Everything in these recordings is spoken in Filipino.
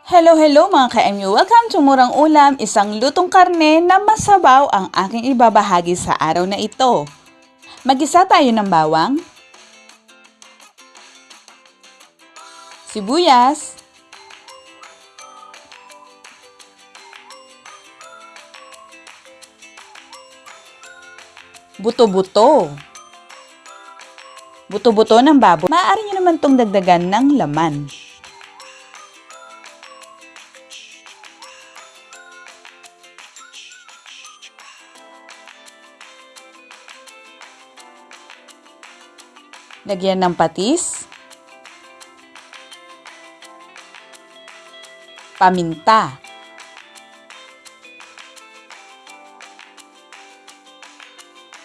Hello mga ka-MU! Welcome to Murang Ulam, isang lutong karne na masabaw ang aking ibabahagi sa araw na ito. Mag-isa tayo ng bawang, sibuyas, buto-buto ng baboy. Maaari nyo naman itong dagdagan ng laman. Lagyan ng patis, paminta,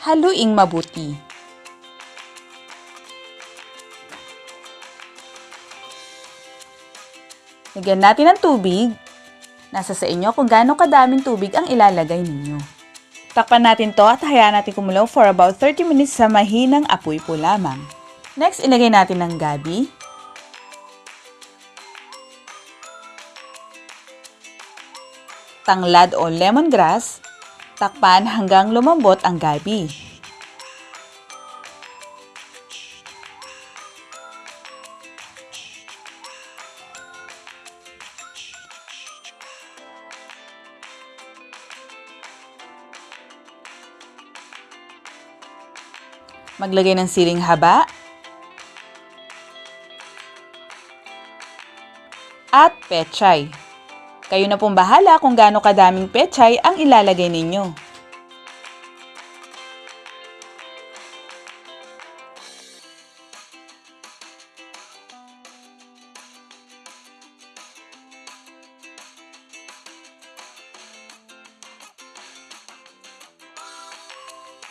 haluing mabuti. Lagyan natin ng tubig. Nasa sa inyo kung gaano kadaming tubig ang ilalagay ninyo. Takpan natin to at hayaan natin kumulo for about 30 minutes sa mahinang apoy po lamang. Next, ilagay natin ng gabi, tanglad o lemongrass, takpan hanggang lumambot ang gabi. Maglagay ng siling haba at pechay. Kayo na pong bahala kung gaano kadaming pechay ang ilalagay ninyo.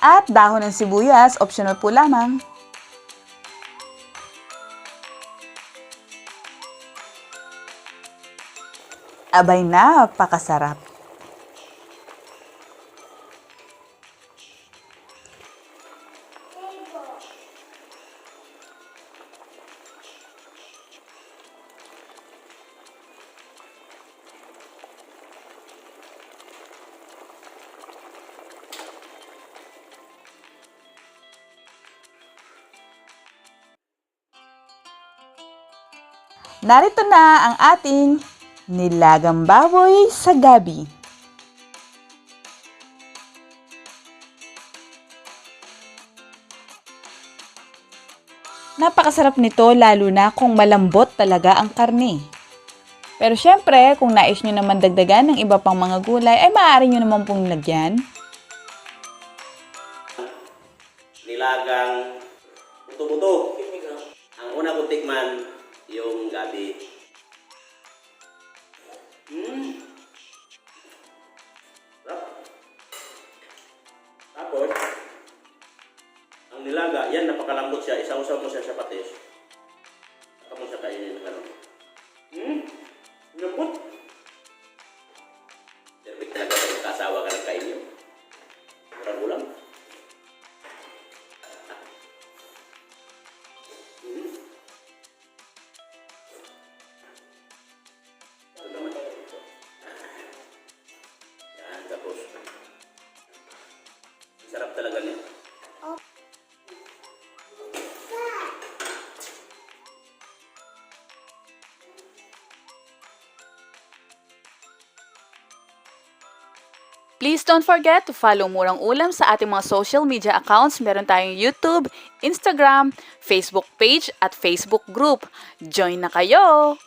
At dahon ng sibuyas, optional po lamang. Abay, napakasarap. Narito na ang ating nilagang baboy sa gabi. Napakasarap nito lalo na kung malambot talaga ang karne. Pero syempre, kung nais nyo naman dagdagan ng iba pang mga gulay, ay maaari nyo naman pong lagyan. Nilagang buto-buto. Ang una kong tikman, yung gabi. Tapos, ang nilaga, yan napakalambot siya. Isaw-saw mo siya sa patis. Saka mo siya kainin ng ano. Lambot. Perfect talaga kung kasawa ka ng kain yun. Murang ulam. Tapos, sarap talaga niya. Please don't forget to follow Murang Ulam sa ating mga social media accounts. Meron tayong YouTube, Instagram, Facebook page at Facebook group. Join na kayo!